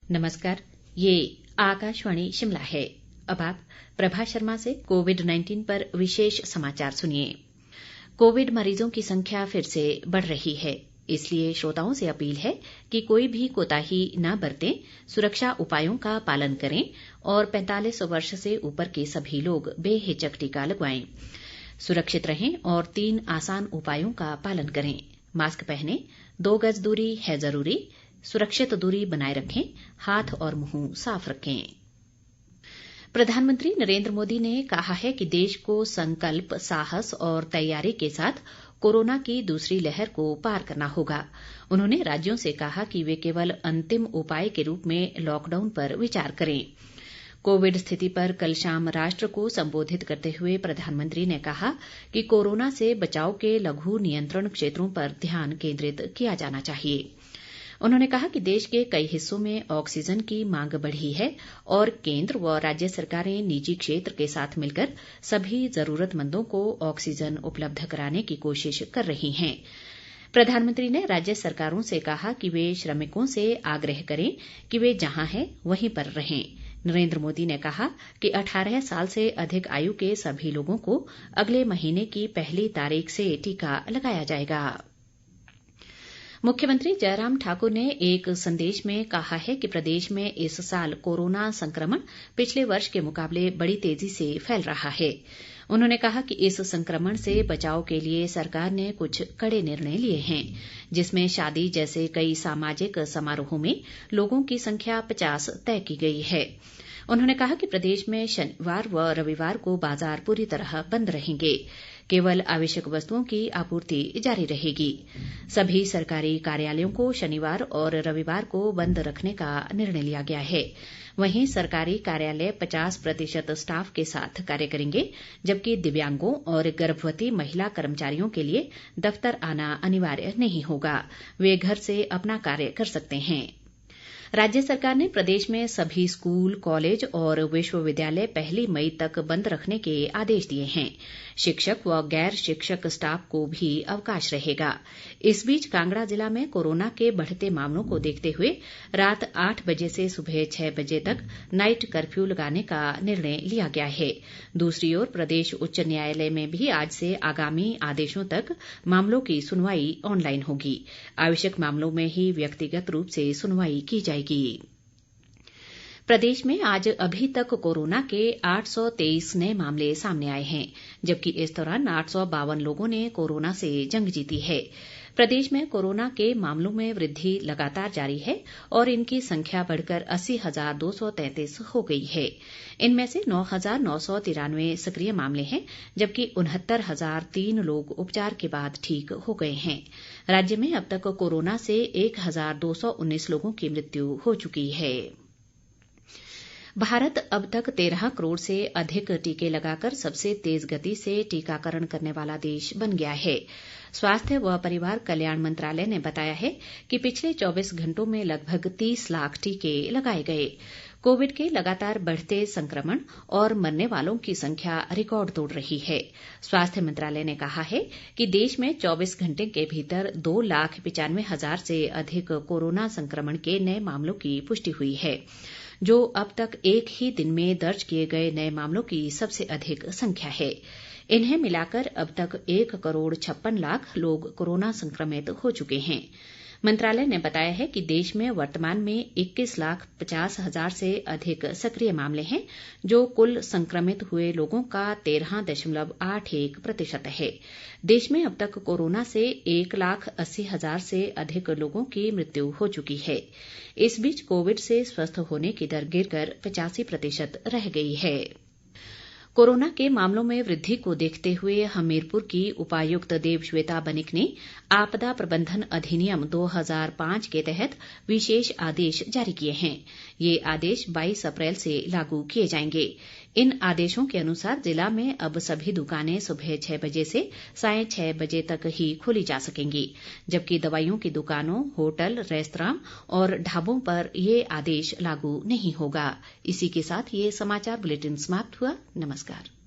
नमस्कार, ये आकाशवाणी शिमला है। अब आप प्रभा शर्मा से कोविड-19 पर विशेष समाचार सुनिए। कोविड मरीजों की संख्या फिर से बढ़ रही है, इसलिए श्रोताओं से अपील है कि कोई भी कोताही न बरतें, सुरक्षा उपायों का पालन करें और 45 वर्ष से ऊपर के सभी लोग बेहिचक टीका लगवाएं। सुरक्षित रहें और 3 आसान उपायों का पालन करें। मास्क पहनें, 2 गज दूरी है जरूरी, सुरक्षित दूरी बनाए रखें, हाथ और मुंह साफ रखें। प्रधानमंत्री नरेंद्र मोदी ने कहा है कि देश को संकल्प, साहस और तैयारी के साथ कोरोना की दूसरी लहर को पार करना होगा। उन्होंने राज्यों से कहा कि वे केवल अंतिम उपाय के रूप में लॉकडाउन पर विचार करें। कोविड स्थिति पर कल शाम राष्ट्र को संबोधित करते हुए प्रधानमंत्री ने कहा कि कोरोना से बचाव के लघु नियंत्रण क्षेत्रों पर ध्यान केंद्रित किया जाना चाहिए। उन्होंने कहा कि देश के कई हिस्सों में ऑक्सीजन की मांग बढ़ी है और केंद्र व राज्य सरकारें निजी क्षेत्र के साथ मिलकर सभी जरूरतमंदों को ऑक्सीजन उपलब्ध कराने की कोशिश कर रही हैं। प्रधानमंत्री ने राज्य सरकारों से कहा कि वे श्रमिकों से आग्रह करें कि वे जहां हैं वहीं पर रहें। नरेंद्र मोदी ने कहा कि 18 साल से अधिक आयु के सभी लोगों को अगले महीने की 1 तारीख से टीका लगाया जाएगा। मुख्यमंत्री जयराम ठाकुर ने एक संदेश में कहा है कि प्रदेश में इस साल कोरोना संक्रमण पिछले वर्ष के मुकाबले बड़ी तेजी से फैल रहा है। उन्होंने कहा कि इस संक्रमण से बचाव के लिए सरकार ने कुछ कड़े निर्णय लिए हैं, जिसमें शादी जैसे कई सामाजिक समारोहों में लोगों की संख्या 50 तय की गई है। उन्होंने कहा कि प्रदेश में शनिवार व रविवार को बाजार पूरी तरह बंद रहेंगे, केवल आवश्यक वस्तुओं की आपूर्ति जारी रहेगी। सभी सरकारी कार्यालयों को शनिवार और रविवार को बंद रखने का निर्णय लिया गया है। वहीं सरकारी कार्यालय 50% स्टाफ के साथ कार्य करेंगे, जबकि दिव्यांगों और गर्भवती महिला कर्मचारियों के लिए दफ्तर आना अनिवार्य नहीं होगा। वे घर से अपना कार्य कर सकते हैं। राज्य सरकार ने प्रदेश में सभी स्कूल, कॉलेज और विश्वविद्यालय 1 मई तक बंद रखने के आदेश दिए हैं। शिक्षक व गैर शिक्षक स्टाफ को भी अवकाश रहेगा। इस बीच कांगड़ा जिला में कोरोना के बढ़ते मामलों को देखते हुए रात 8 बजे से सुबह 6 बजे तक नाइट कर्फ्यू लगाने का निर्णय लिया गया है। दूसरी ओर प्रदेश उच्च न्यायालय में भी आज से आगामी आदेशों तक मामलों की सुनवाई ऑनलाइन होगी। आवश्यक मामलों में ही व्यक्तिगत रूप से सुनवाई की जाएगी। प्रदेश में आज अभी तक कोरोना के 823 नए मामले सामने आए हैं, जबकि इस दौरान 852 लोगों ने कोरोना से जंग जीती है। प्रदेश में कोरोना के मामलों में वृद्धि लगातार जारी है और इनकी संख्या बढ़कर 80,233 हो गई है। इनमें से 9,993 सक्रिय मामले हैं, जबकि 69,003 लोग उपचार के बाद ठीक हो गए हैं। राज्य में अब तक कोरोना से 1,219 लोगों की मृत्यु हो चुकी है। भारत अब तक 13 करोड़ से अधिक टीके लगाकर सबसे तेज गति से टीकाकरण करने वाला देश बन गया है। स्वास्थ्य व परिवार कल्याण मंत्रालय ने बताया है कि पिछले 24 घंटों में लगभग 30 लाख टीके लगाए गए। कोविड के लगातार बढ़ते संक्रमण और मरने वालों की संख्या रिकॉर्ड तोड़ रही है। स्वास्थ्य मंत्रालय ने कहा है कि देश में 24 घंटे के भीतर 2,95,000 से अधिक कोरोना संक्रमण के नए मामलों की पुष्टि हुई है, जो अब तक एक ही दिन में दर्ज किए गए नए मामलों की सबसे अधिक संख्या है। इन्हें मिलाकर अब तक 1,56,00,000 लोग कोरोना संक्रमित हो चुके हैं। मंत्रालय ने बताया है कि देश में वर्तमान में 21,50,000 से अधिक सक्रिय मामले हैं, जो कुल संक्रमित हुए लोगों का 13.81% है। देश में अब तक कोरोना से 1,80,000 से अधिक लोगों की मृत्यु हो चुकी है। इस बीच कोविड से स्वस्थ होने की दर गिरकर 85% रह गई है। कोरोना के मामलों में वृद्धि को देखते हुए हमीरपुर की उपायुक्त देवश्वेता बनिक ने आपदा प्रबंधन अधिनियम 2005 के तहत विशेष आदेश जारी किए हैं। ये आदेश 22 अप्रैल से लागू किए जाएंगे। इन आदेशों के अनुसार जिला में अब सभी दुकानें सुबह 6 बजे से सायं 6 बजे तक ही खोली जा सकेंगी, जबकि दवाइयों की दुकानों, होटल, रेस्तरां और ढाबों पर ये आदेश लागू नहीं होगा। इसी के साथ ये समाचार बुलेटिन समाप्त हुआ। नमस्कार।